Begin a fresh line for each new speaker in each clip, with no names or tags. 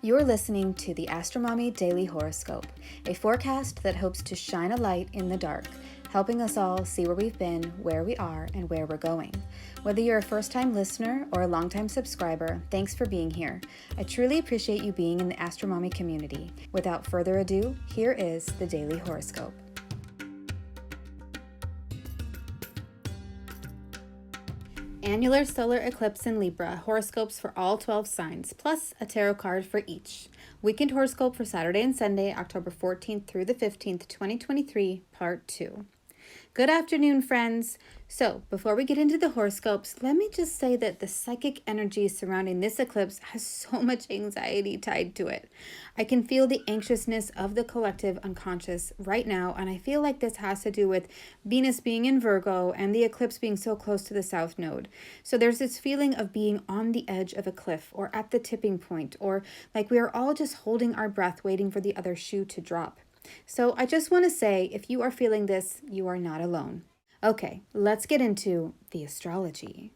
You're listening to the Astromommy Daily Horoscope, a forecast that hopes to shine a light in the dark, helping us all see where we've been, where we are, and where we're going. Whether you're a first-time listener or a long-time subscriber, thanks for being here. I truly appreciate you being in the Astromommy community. Without further ado, here is the Daily Horoscope. Annular solar eclipse in Libra, horoscopes for all 12 signs, plus a tarot card for each. Weekend horoscope for Saturday and Sunday, October 14th through the 15th, 2023, Part 2. Good afternoon, friends. So, before we get into the horoscopes, let me just say that the psychic energy surrounding this eclipse has so much anxiety tied to it. I can feel the anxiousness of the collective unconscious right now, and I feel like this has to do with Venus being in Virgo and the eclipse being so close to the South Node. So there's this feeling of being on the edge of a cliff or at the tipping point, or like we are all just holding our breath waiting for the other shoe to drop. So I just want to say, if you are feeling this, you are not alone. Okay, let's get into the astrology.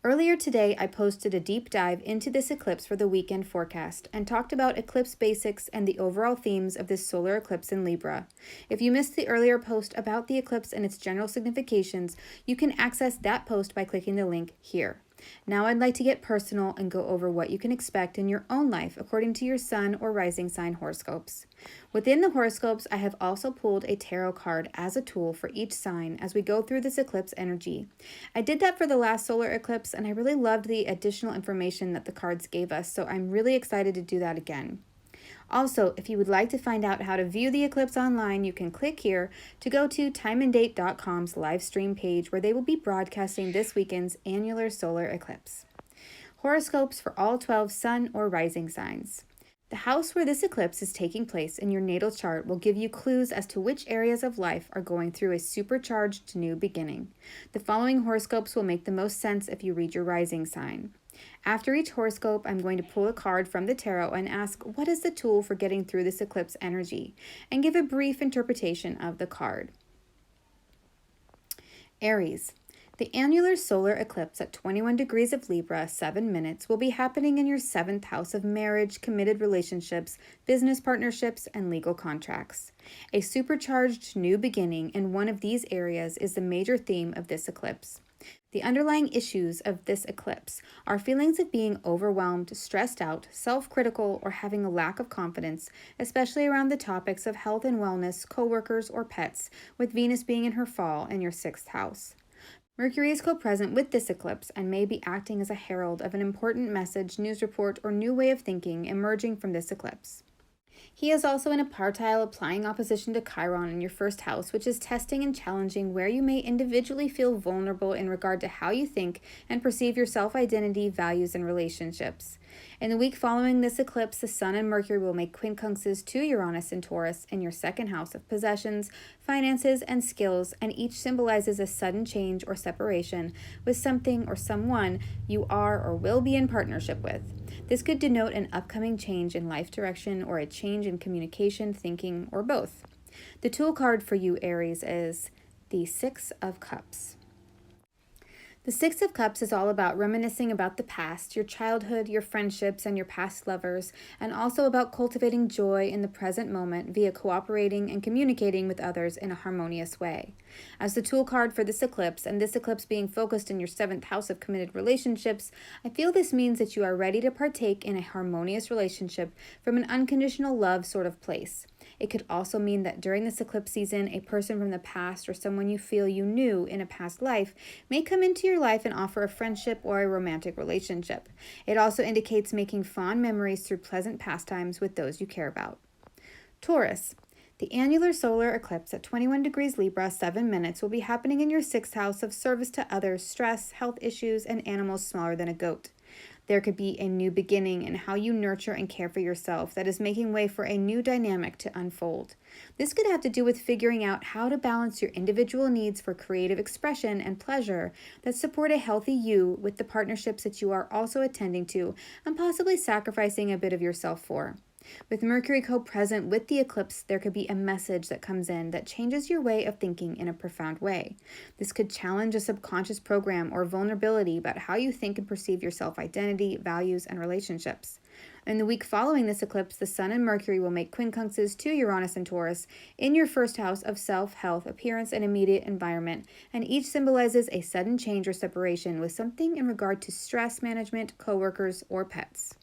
Earlier today, I posted a deep dive into this eclipse for the weekend forecast and talked about eclipse basics and the overall themes of this solar eclipse in Libra. If you missed the earlier post about the eclipse and its general significations, you can access that post by clicking the link here. Now I'd like to get personal and go over what you can expect in your own life according to your sun or rising sign horoscopes. Within the horoscopes, I have also pulled a tarot card as a tool for each sign as we go through this eclipse energy. I did that for the last solar eclipse and I really loved the additional information that the cards gave us, so I'm really excited to do that again. Also, if you would like to find out how to view the eclipse online, you can click here to go to timeanddate.com's live stream page where they will be broadcasting this weekend's annular solar eclipse. Horoscopes for all 12 sun or rising signs. The house where this eclipse is taking place in your natal chart will give you clues as to which areas of life are going through a supercharged new beginning. The following horoscopes will make the most sense if you read your rising sign. After each horoscope, I'm going to pull a card from the tarot and ask, what is the tool for getting through this eclipse energy? And give a brief interpretation of the card. Aries. The annular solar eclipse at 21 degrees of Libra, 7 minutes, will be happening in your 7th house of marriage, committed relationships, business partnerships, and legal contracts. A supercharged new beginning in one of these areas is the major theme of this eclipse. The underlying issues of this eclipse are feelings of being overwhelmed, stressed out, self-critical, or having a lack of confidence, especially around the topics of health and wellness, coworkers, or pets, with Venus being in her fall in your 6th house. Mercury is co-present with this eclipse and may be acting as a herald of an important message, news report, or new way of thinking emerging from this eclipse. He is also in a partile applying opposition to Chiron in your 1st house, which is testing and challenging where you may individually feel vulnerable in regard to how you think and perceive your self-identity, values, and relationships. In the week following this eclipse, the Sun and Mercury will make quincunxes to Uranus and Taurus in your 2nd house of possessions, finances, and skills, and each symbolizes a sudden change or separation with something or someone you are or will be in partnership with. This could denote an upcoming change in life direction or a change in communication, thinking, or both. The tool card for you, Aries, is the 6 of Cups. The 6 of Cups is all about reminiscing about the past, your childhood, your friendships, and your past lovers, and also about cultivating joy in the present moment via cooperating and communicating with others in a harmonious way. As the tool card for this eclipse, and this eclipse being focused in your 7th house of committed relationships, I feel this means that you are ready to partake in a harmonious relationship from an unconditional love sort of place. It could also mean that during this eclipse season, a person from the past or someone you feel you knew in a past life may come into your life and offer a friendship or a romantic relationship. It also indicates making fond memories through pleasant pastimes with those you care about. Taurus. The annular solar eclipse at 21 degrees Libra, 7 minutes, will be happening in your 6th house of service to others, stress, health issues, and animals smaller than a goat. There could be a new beginning in how you nurture and care for yourself that is making way for a new dynamic to unfold. This could have to do with figuring out how to balance your individual needs for creative expression and pleasure that support a healthy you with the partnerships that you are also attending to and possibly sacrificing a bit of yourself for. With Mercury co-present with the eclipse, there could be a message that comes in that changes your way of thinking in a profound way. This could challenge a subconscious program or vulnerability about how you think and perceive your self-identity, values, and relationships. In the week following this eclipse, the Sun and Mercury will make quincunxes to Uranus and Taurus in your first house of self, health, appearance, and immediate environment, and each symbolizes a sudden change or separation with something in regard to stress management, coworkers, or pets.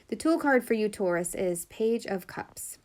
The tool card for you, Taurus, is Page of Cups.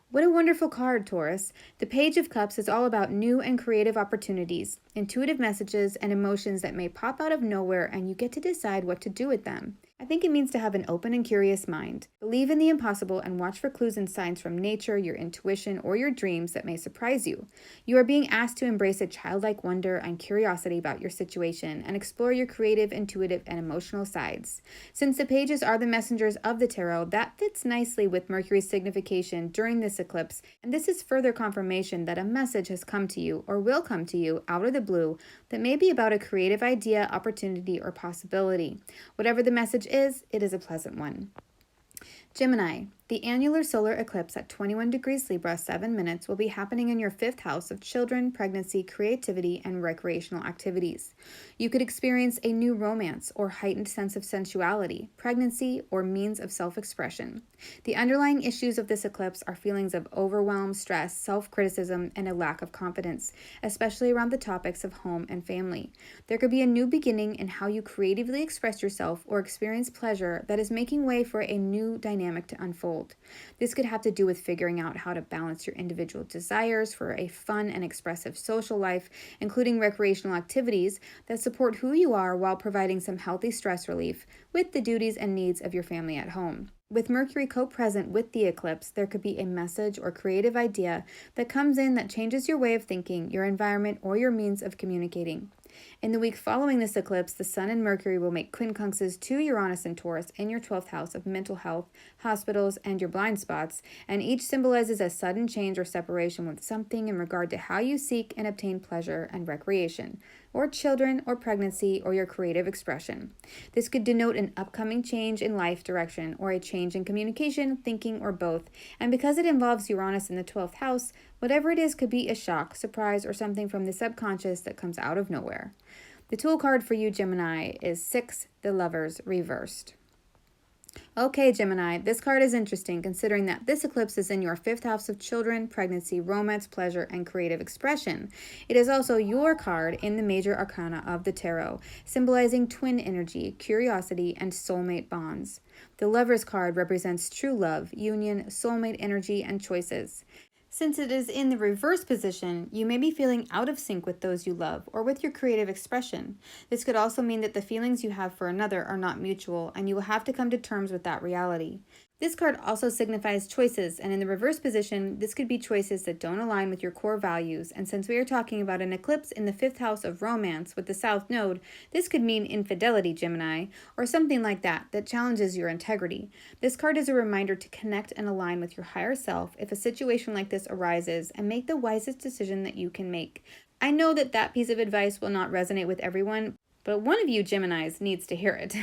What a wonderful card, Taurus. The Page of Cups is all about new and creative opportunities, intuitive messages, and emotions that may pop out of nowhere, and you get to decide what to do with them. I think it means to have an open and curious mind. Believe in the impossible and watch for clues and signs from nature, your intuition, or your dreams that may surprise you. You are being asked to embrace a childlike wonder and curiosity about your situation and explore your creative, intuitive, and emotional sides. Since the pages are the messengers of the tarot, that fits nicely with Mercury's signification during this eclipse, and this is further confirmation that a message has come to you or will come to you out of the blue that may be about a creative idea, opportunity, or possibility. Whatever the message is, it is a pleasant one. Gemini, the annular solar eclipse at 21 degrees Libra, 7 minutes, will be happening in your 5th house of children, pregnancy, creativity, and recreational activities. You could experience a new romance or heightened sense of sensuality, pregnancy, or means of self-expression. The underlying issues of this eclipse are feelings of overwhelm, stress, self-criticism, and a lack of confidence, especially around the topics of home and family. There could be a new beginning in how you creatively express yourself or experience pleasure that is making way for a new dynamic to unfold. This could have to do with figuring out how to balance your individual desires for a fun and expressive social life, including recreational activities that support who you are while providing some healthy stress relief with the duties and needs of your family at home. With Mercury co-present with the eclipse, there could be a message or creative idea that comes in that changes your way of thinking, your environment, or your means of communicating. In the week following this eclipse, the Sun and Mercury will make quincunxes to Uranus and Taurus in your 12th house of mental health, hospitals, and your blind spots, and each symbolizes a sudden change or separation with something in regard to how you seek and obtain pleasure and recreation, or children, or pregnancy, or your creative expression. This could denote an upcoming change in life direction, or a change in communication, thinking, or both, and because it involves Uranus in the 12th house, whatever it is could be a shock, surprise, or something from the subconscious that comes out of nowhere. The tool card for you, Gemini, is 6, the Lovers reversed. Okay, Gemini, this card is interesting considering that this eclipse is in your 5th house of children, pregnancy, romance, pleasure, and creative expression. It is also your card in the major arcana of the tarot, symbolizing twin energy, curiosity, and soulmate bonds. The Lovers card represents true love, union, soulmate energy, and choices. Since it is in the reverse position, you may be feeling out of sync with those you love or with your creative expression. This could also mean that the feelings you have for another are not mutual, and you will have to come to terms with that reality. This card also signifies choices, and in the reverse position, this could be choices that don't align with your core values, and since we are talking about an eclipse in the 5th house of romance with the South Node, this could mean infidelity, Gemini, or something like that challenges your integrity. This card is a reminder to connect and align with your higher self if a situation like this arises, and make the wisest decision that you can make. I know that piece of advice will not resonate with everyone, but one of you Geminis needs to hear it.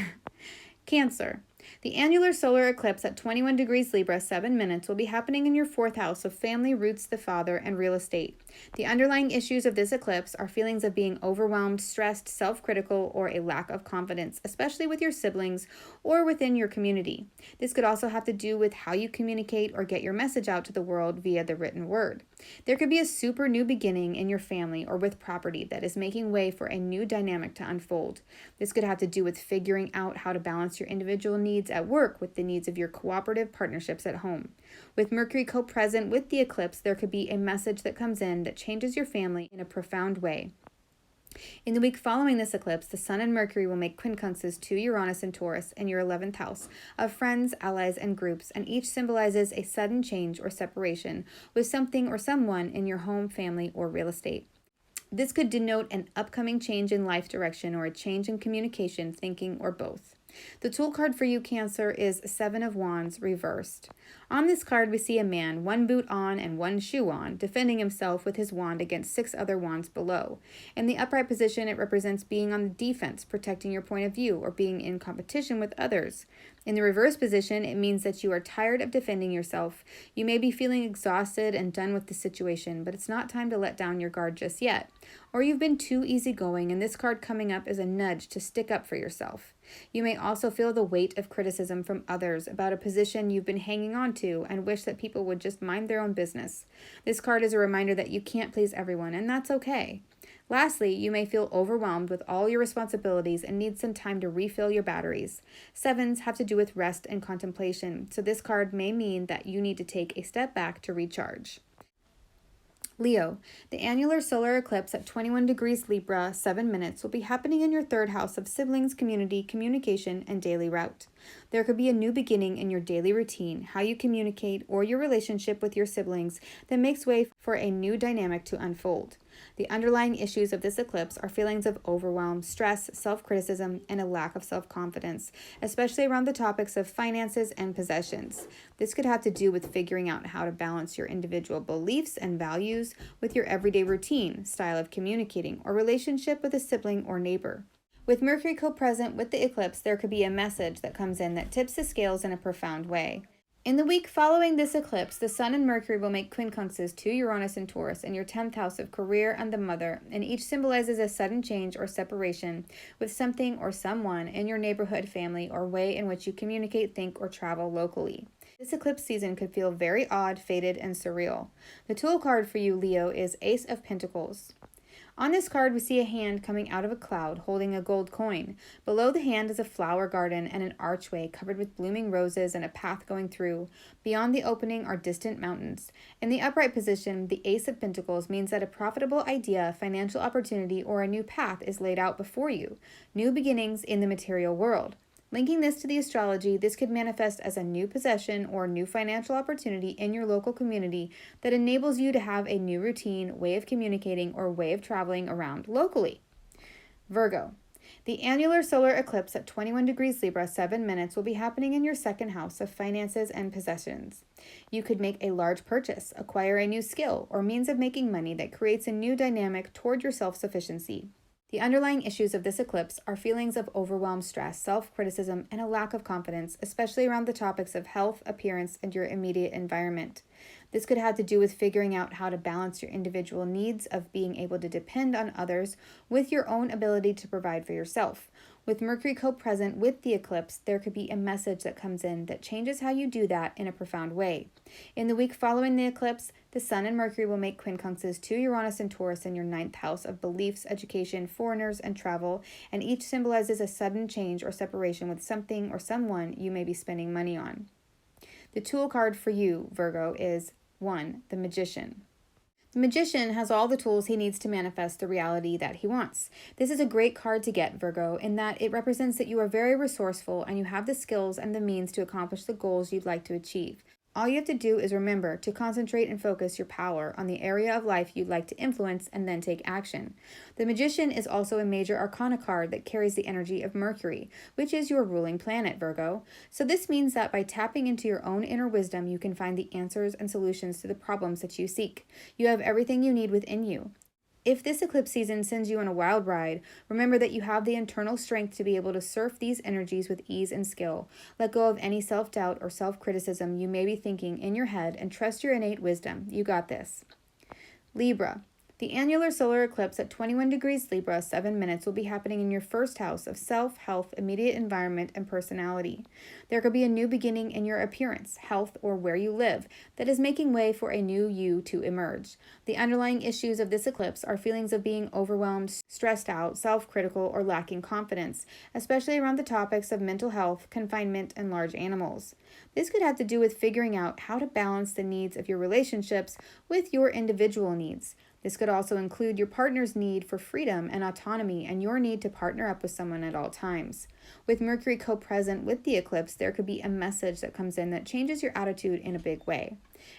Cancer. The annular solar eclipse at 21 degrees Libra, 7 minutes, will be happening in your 4th house of family, roots, the father, and real estate. The underlying issues of this eclipse are feelings of being overwhelmed, stressed, self-critical, or a lack of confidence, especially with your siblings or within your community. This could also have to do with how you communicate or get your message out to the world via the written word. There could be a super new beginning in your family or with property that is making way for a new dynamic to unfold. This could have to do with figuring out how to balance your individual needs at work with the needs of your cooperative partnerships at home. With Mercury co-present with the eclipse, there could be a message that comes in that changes your family in a profound way. In the week following this eclipse, the Sun and Mercury will make quincunxes to Uranus and Taurus in your 11th house of friends, allies, and groups, and each symbolizes a sudden change or separation with something or someone in your home, family, or real estate. This could denote an upcoming change in life direction or a change in communication, thinking, or both. The tool card for you, Cancer, is 7 of Wands reversed. On this card, we see a man, one boot on and one shoe on, defending himself with his wand against 6 other wands below. In the upright position, it represents being on the defense, protecting your point of view, or being in competition with others. In the reverse position, it means that you are tired of defending yourself. You may be feeling exhausted and done with the situation, but it's not time to let down your guard just yet. Or you've been too easygoing, and this card coming up is a nudge to stick up for yourself. You may also feel the weight of criticism from others about a position you've been hanging on to and wish that people would just mind their own business. This card is a reminder that you can't please everyone, and that's okay. Lastly, you may feel overwhelmed with all your responsibilities and need some time to refill your batteries. Sevens have to do with rest and contemplation, so this card may mean that you need to take a step back to recharge. Leo, the annular solar eclipse at 21 degrees Libra, 7 minutes, will be happening in your third house of siblings, community, communication, and daily route. There could be a new beginning in your daily routine, how you communicate, or your relationship with your siblings that makes way for a new dynamic to unfold. The underlying issues of this eclipse are feelings of overwhelm, stress, self-criticism, and a lack of self-confidence, especially around the topics of finances and possessions. This could have to do with figuring out how to balance your individual beliefs and values with your everyday routine, style of communicating, or relationship with a sibling or neighbor. With Mercury co-present with the eclipse, there could be a message that comes in that tips the scales in a profound way. In the week following this eclipse, the Sun and Mercury will make quincunxes to Uranus and Taurus in your 10th house of career and the mother, and each symbolizes a sudden change or separation with something or someone in your neighborhood, family, or way in which you communicate, think, or travel locally. This eclipse season could feel very odd, fated, and surreal. The tool card for you, Leo, is Ace of Pentacles. On this card, we see a hand coming out of a cloud holding a gold coin. Below the hand is a flower garden and an archway covered with blooming roses and a path going through. Beyond the opening are distant mountains. In the upright position, the Ace of Pentacles means that a profitable idea, financial opportunity, or a new path is laid out before you. New beginnings in the material world. Linking this to the astrology, this could manifest as a new possession or new financial opportunity in your local community that enables you to have a new routine, way of communicating, or way of traveling around locally. Virgo. The annular solar eclipse at 21 degrees Libra, 7 minutes, will be happening in your second house of finances and possessions. You could make a large purchase, acquire a new skill, or means of making money that creates a new dynamic toward your self-sufficiency. The underlying issues of this eclipse are feelings of overwhelm, stress, self-criticism, and a lack of confidence, especially around the topics of health, appearance, and your immediate environment. This could have to do with figuring out how to balance your individual needs of being able to depend on others with your own ability to provide for yourself. With Mercury co-present with the eclipse, there could be a message that comes in that changes how you do that in a profound way. In the week following the eclipse, the Sun and Mercury will make quincunxes to Uranus and Taurus in your 9th house of beliefs, education, foreigners, and travel, and each symbolizes a sudden change or separation with something or someone you may be spending money on. The tool card for you, Virgo, is 1. The Magician. The Magician has all the tools he needs to manifest the reality that he wants. This is a great card to get, Virgo, in that it represents that you are very resourceful and you have the skills and the means to accomplish the goals you'd like to achieve. All you have to do is remember to concentrate and focus your power on the area of life you'd like to influence and then take action. The Magician is also a major arcana card that carries the energy of Mercury, which is your ruling planet, Virgo. So this means that by tapping into your own inner wisdom, you can find the answers and solutions to the problems that you seek. You have everything you need within you. If this eclipse season sends you on a wild ride, remember that you have the internal strength to be able to surf these energies with ease and skill. Let go of any self-doubt or self-criticism you may be thinking in your head and trust your innate wisdom. You got this. Libra. The annular solar eclipse at 21 degrees Libra, 7 minutes, will be happening in your first house of self, health, immediate environment, and personality. There could be a new beginning in your appearance, health, or where you live that is making way for a new you to emerge. The underlying issues of this eclipse are feelings of being overwhelmed, stressed out, self-critical, or lacking confidence, especially around the topics of mental health, confinement, and large animals. This could have to do with figuring out how to balance the needs of your relationships with your individual needs. This could also include your partner's need for freedom and autonomy and your need to partner up with someone at all times. With Mercury co-present with the eclipse, there could be a message that comes in that changes your attitude in a big way.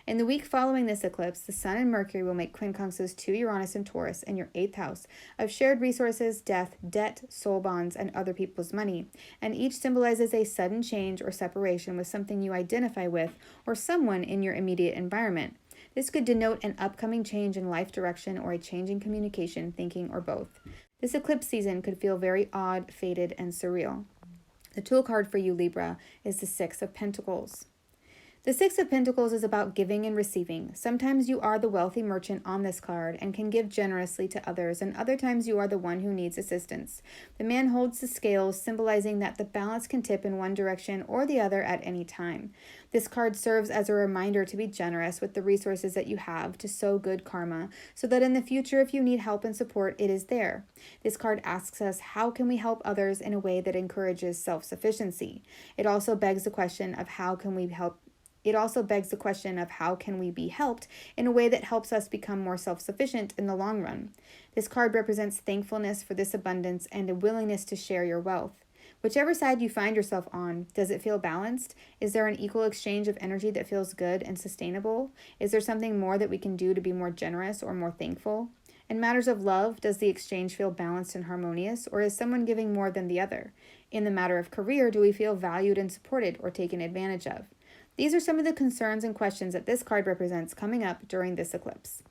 In the week following this eclipse, the Sun and Mercury will make quincunxes to Uranus and Taurus in your 8th house of shared resources, death, debt, soul bonds, and other people's money, and each symbolizes a sudden change or separation with something you identify with or someone in your immediate environment. This could denote an upcoming change in life direction or a change in communication, thinking, or both. This eclipse season could feel very odd, fated, and surreal. The tool card for you, Libra, is the 6 of Pentacles. The Six of Pentacles is about giving and receiving. Sometimes you are the wealthy merchant on this card and can give generously to others, and other times you are the one who needs assistance. The man holds the scales, symbolizing that the balance can tip in one direction or the other at any time. This card serves as a reminder to be generous with the resources that you have to sow good karma, so that in the future, if you need help and support, it is there. This card asks us, how can we help others in a way that encourages self-sufficiency? It also begs the question of how can we be helped in a way that helps us become more self-sufficient in the long run. This card represents thankfulness for this abundance and a willingness to share your wealth. Whichever side you find yourself on, does it feel balanced? Is there an equal exchange of energy that feels good and sustainable? Is there something more that we can do to be more generous or more thankful? In matters of love, does the exchange feel balanced and harmonious, or is someone giving more than the other? In the matter of career, do we feel valued and supported or taken advantage of? These are some of the concerns and questions that this card represents coming up during this eclipse.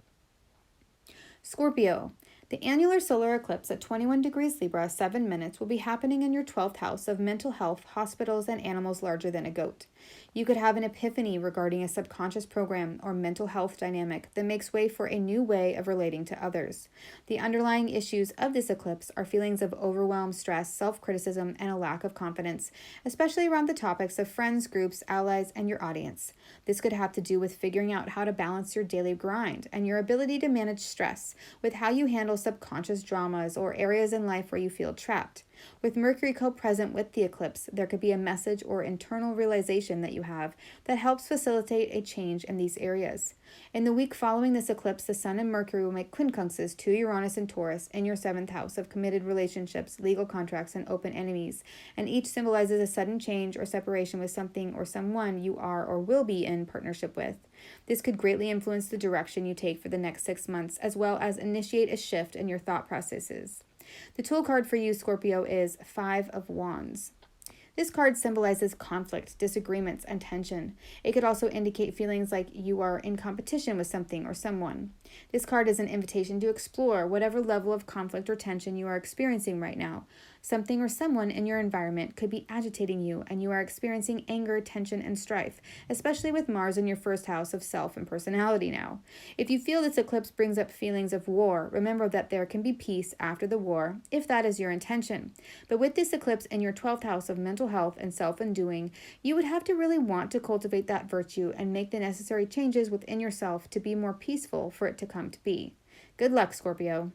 Scorpio. The annular solar eclipse at 21 degrees Libra, 7 minutes, will be happening in your 12th house of mental health, hospitals, and animals larger than a goat. You could have an epiphany regarding a subconscious program or mental health dynamic that makes way for a new way of relating to others. The underlying issues of this eclipse are feelings of overwhelm, stress, self-criticism, and a lack of confidence, especially around the topics of friends, groups, allies, and your audience. This could have to do with figuring out how to balance your daily grind and your ability to manage stress with how you handle subconscious dramas or areas in life where you feel trapped. With Mercury co-present with the eclipse, there could be a message or internal realization that you have that helps facilitate a change in these areas. In the week following this eclipse, the Sun and Mercury will make quincunxes to Uranus and Taurus in your 7th house of committed relationships, legal contracts, and open enemies, and each symbolizes a sudden change or separation with something or someone you are or will be in partnership with. This could greatly influence the direction you take for the next 6 months, as well as initiate a shift in your thought processes. The tool card for you, Scorpio, is 5 of Wands. This card symbolizes conflict, disagreements, and tension. It could also indicate feelings like you are in competition with something or someone. This card is an invitation to explore whatever level of conflict or tension you are experiencing right now. Something or someone in your environment could be agitating you, and you are experiencing anger, tension, and strife, especially with Mars in your 1st house of self and personality now. If you feel this eclipse brings up feelings of war, remember that there can be peace after the war, if that is your intention. But with this eclipse in your 12th house of mental health and self-undoing, you would have to really want to cultivate that virtue and make the necessary changes within yourself to be more peaceful for it to come to be. Good luck, Scorpio.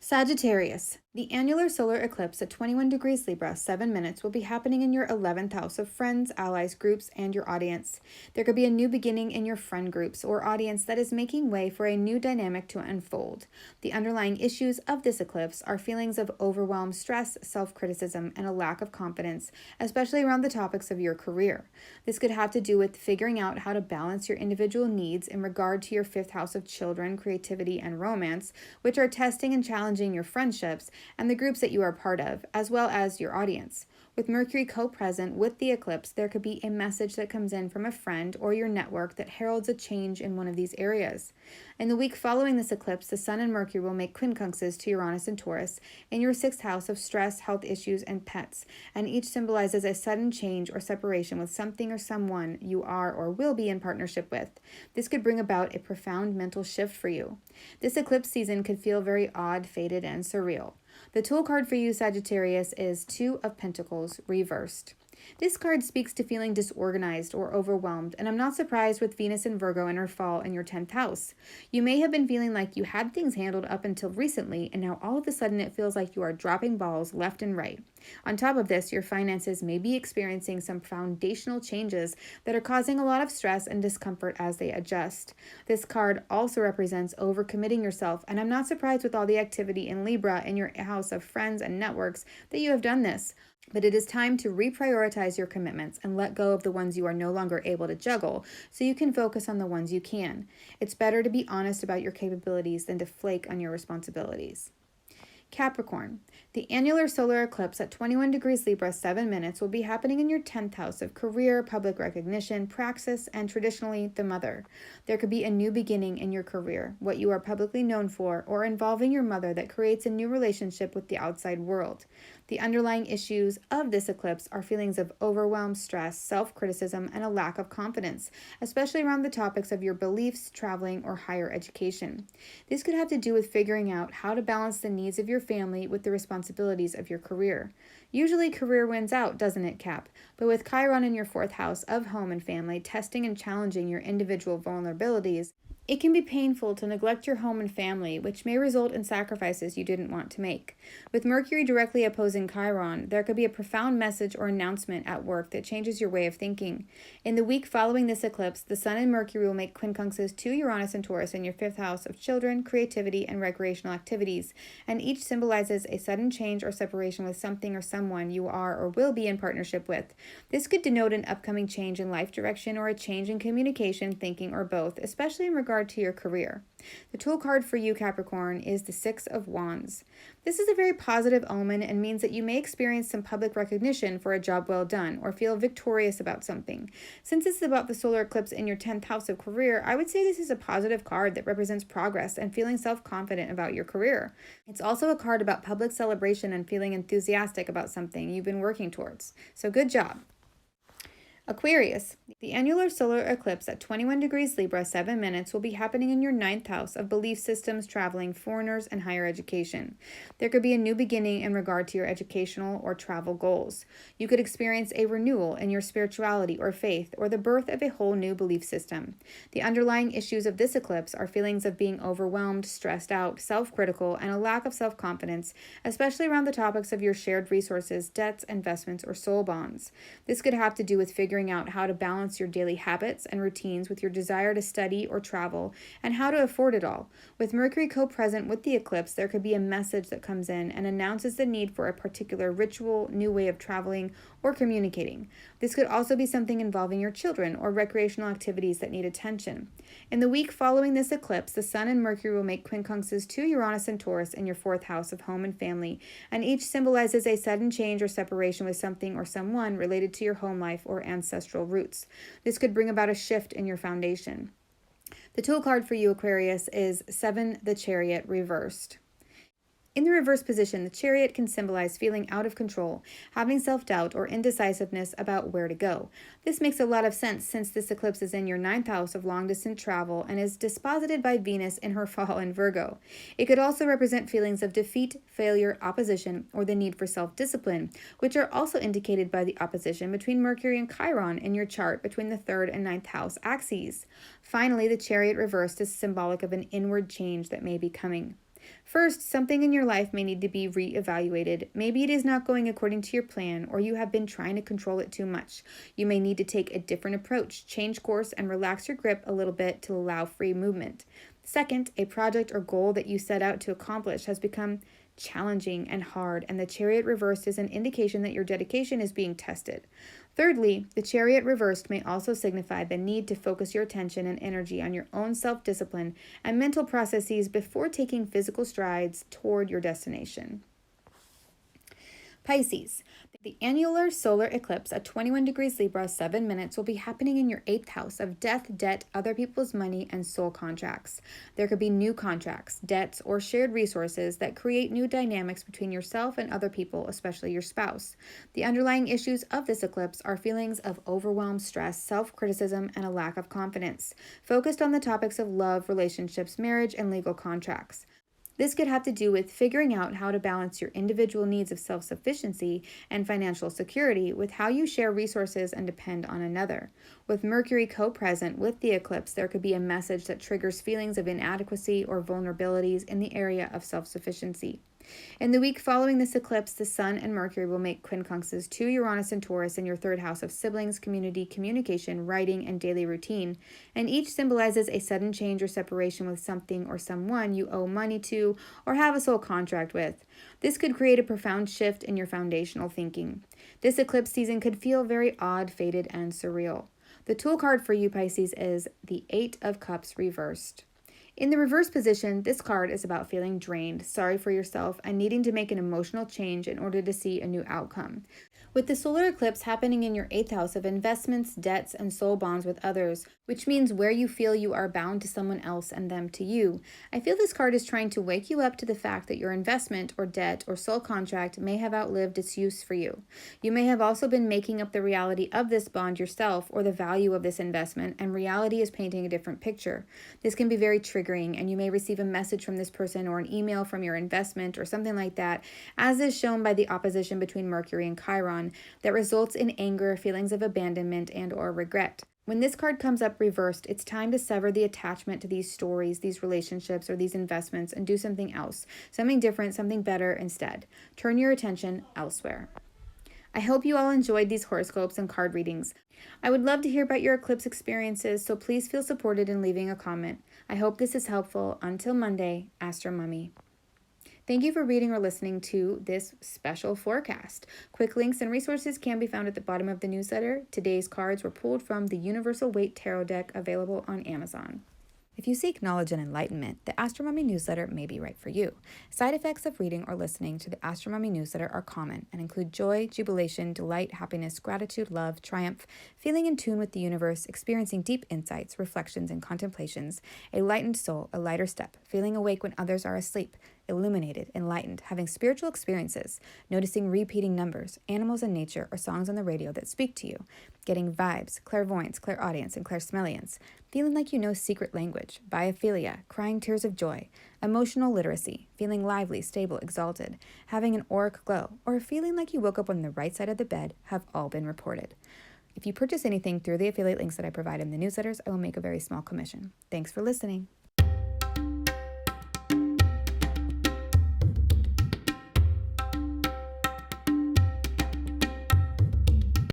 Sagittarius. The annular solar eclipse at 21 degrees Libra, 7 minutes, will be happening in your 11th house of friends, allies, groups, and your audience. There could be a new beginning in your friend groups or audience that is making way for a new dynamic to unfold. The underlying issues of this eclipse are feelings of overwhelm, stress, self-criticism, and a lack of confidence, especially around the topics of your career. This could have to do with figuring out how to balance your individual needs in regard to your 5th house of children, creativity, and romance, which are testing and challenging your friendships and the groups that you are part of, as well as your audience. With Mercury co-present with the eclipse, there could be a message that comes in from a friend or your network that heralds a change in one of these areas. In the week following this eclipse, the Sun and Mercury will make quincunxes to Uranus and Taurus in your 6th house of stress, health issues, and pets, and each symbolizes a sudden change or separation with something or someone you are or will be in partnership with. This could bring about a profound mental shift for you. This eclipse season could feel very odd, fated, and surreal. The tool card for you, Sagittarius, is 2 of Pentacles reversed. This card speaks to feeling disorganized or overwhelmed, and I'm not surprised with Venus in Virgo in her fall in your 10th house. You may have been feeling like you had things handled up until recently, and now all of a sudden it feels like you are dropping balls left and right. On top of this, your finances may be experiencing some foundational changes that are causing a lot of stress and discomfort as they adjust. This card also represents overcommitting yourself, and I'm not surprised with all the activity in Libra in your house of friends and networks that you have done this. But it is time to reprioritize your commitments and let go of the ones you are no longer able to juggle so you can focus on the ones you can. It's better to be honest about your capabilities than to flake on your responsibilities. Capricorn. The annular solar eclipse at 21 degrees Libra, 7 minutes, will be happening in your 10th house of career, public recognition, praxis, and traditionally the mother. There could be a new beginning in your career, what you are publicly known for, or involving your mother that creates a new relationship with the outside world. The underlying issues of this eclipse are feelings of overwhelm, stress, self-criticism, and a lack of confidence, especially around the topics of your beliefs, traveling, or higher education. This could have to do with figuring out how to balance the needs of your family with the responsibilities of your career. Usually career wins out, doesn't it, Cap? But with Chiron in your fourth house of home and family testing and challenging your individual vulnerabilities, it can be painful to neglect your home and family, which may result in sacrifices you didn't want to make. With Mercury directly opposing Chiron, there could be a profound message or announcement at work that changes your way of thinking. In the week following this eclipse, the Sun and Mercury will make quincunxes to Uranus and Taurus in your fifth house of children, creativity, and recreational activities, and each symbolizes a sudden change or separation with something or someone you are or will be in partnership with. This could denote an upcoming change in life direction or a change in communication, thinking, or both, especially in regard to your career. The tool card for you, Capricorn, is the Six of Wands. This is a very positive omen and means that you may experience some public recognition for a job well done or feel victorious about something. Since it's about the solar eclipse in your 10th house of career, I would say this is a positive card that represents progress and feeling self-confident about your career. It's also a card about public celebration and feeling enthusiastic about something you've been working towards. So good job. Aquarius. The annular solar eclipse at 21 degrees Libra, 7 minutes, will be happening in your 9th house of belief systems, traveling, foreigners, and higher education. There could be a new beginning in regard to your educational or travel goals. You could experience a renewal in your spirituality or faith, or the birth of a whole new belief system. The underlying issues of this eclipse are feelings of being overwhelmed, stressed out, self-critical, and a lack of self-confidence, especially around the topics of your shared resources, debts, investments, or soul bonds. This could have to do with figuring out how to balance your daily habits and routines with your desire to study or travel, and how to afford it all. With Mercury co-present with the eclipse, there could be a message that comes in and announces the need for a particular ritual, new way of traveling, or communicating. This could also be something involving your children or recreational activities that need attention. In the week following this eclipse, the Sun and Mercury will make quincunxes to Uranus and Taurus in your 4th house of home and family, and each symbolizes a sudden change or separation with something or someone related to your home life or ancestral roots. This could bring about a shift in your foundation. The tool card for you, Aquarius, is 7, the Chariot, reversed. In the reverse position, the Chariot can symbolize feeling out of control, having self-doubt or indecisiveness about where to go. This makes a lot of sense since this eclipse is in your 9th house of long-distance travel and is disposited by Venus in her fall in Virgo. It could also represent feelings of defeat, failure, opposition, or the need for self-discipline, which are also indicated by the opposition between Mercury and Chiron in your chart between the 3rd and 9th house axes. Finally, the Chariot reversed is symbolic of an inward change that may be coming. First, something in your life may need to be re-evaluated. Maybe it is not going according to your plan, or you have been trying to control it too much. You may need to take a different approach, change course, and relax your grip a little bit to allow free movement. Second, a project or goal that you set out to accomplish has become challenging and hard, and the Chariot reversed is an indication that your dedication is being tested. Thirdly, the Chariot reversed may also signify the need to focus your attention and energy on your own self-discipline and mental processes before taking physical strides toward your destination. Pisces. The annular solar eclipse at 21 degrees Libra, 7 minutes, will be happening in your 8th house of death, debt, other people's money, and soul contracts. There could be new contracts, debts, or shared resources that create new dynamics between yourself and other people, especially your spouse. The underlying issues of this eclipse are feelings of overwhelm, stress, self-criticism, and a lack of confidence, focused on the topics of love, relationships, marriage, and legal contracts. This could have to do with figuring out how to balance your individual needs of self-sufficiency and financial security with how you share resources and depend on another. With Mercury co-present with the eclipse, there could be a message that triggers feelings of inadequacy or vulnerabilities in the area of self-sufficiency. In the week following this eclipse, the Sun and Mercury will make quincunxes to Uranus and Taurus in your 3rd house of siblings, community, communication, writing, and daily routine, and each symbolizes a sudden change or separation with something or someone you owe money to or have a soul contract with. This could create a profound shift in your foundational thinking. This eclipse season could feel very odd, fated, and surreal. The tool card for you, Pisces, is the 8 of Cups reversed. In the reverse position, this card is about feeling drained, sorry for yourself, and needing to make an emotional change in order to see a new outcome. With the solar eclipse happening in your 8th house of investments, debts, and soul bonds with others, which means where you feel you are bound to someone else and them to you, I feel this card is trying to wake you up to the fact that your investment or debt or soul contract may have outlived its use for you. You may have also been making up the reality of this bond yourself or the value of this investment, and reality is painting a different picture. This can be very triggering, and you may receive a message from this person or an email from your investment or something like that, as is shown by the opposition between Mercury and Chiron, that results in anger, feelings of abandonment, and or regret. When this card comes up reversed, it's time to sever the attachment to these stories, these relationships, or these investments and do something else, something different, something better instead. Turn your attention elsewhere. I hope you all enjoyed these horoscopes and card readings. I would love to hear about your eclipse experiences, so please feel supported in leaving a comment. I hope this is helpful. Until Monday, Astro Mummy. Thank you for reading or listening to this special forecast. Quick links and resources can be found at the bottom of the newsletter. Today's cards were pulled from the Universal Weight Tarot deck available on Amazon. If you seek knowledge and enlightenment, the Astro Mummy newsletter may be right for you. Side effects of reading or listening to the Astro Mummy newsletter are common and include joy, jubilation, delight, happiness, gratitude, love, triumph, feeling in tune with the universe, experiencing deep insights, reflections, and contemplations, a lightened soul, a lighter step, feeling awake when others are asleep, illuminated, enlightened, having spiritual experiences, noticing repeating numbers, animals in nature, or songs on the radio that speak to you, getting vibes, clairvoyance, clairaudience, and clairsmellience, feeling like you know secret language, biophilia, crying tears of joy, emotional literacy, feeling lively, stable, exalted, having an auric glow, or feeling like you woke up on the right side of the bed have all been reported. If you purchase anything through the affiliate links that I provide in the newsletters, I will make a very small commission. Thanks for listening.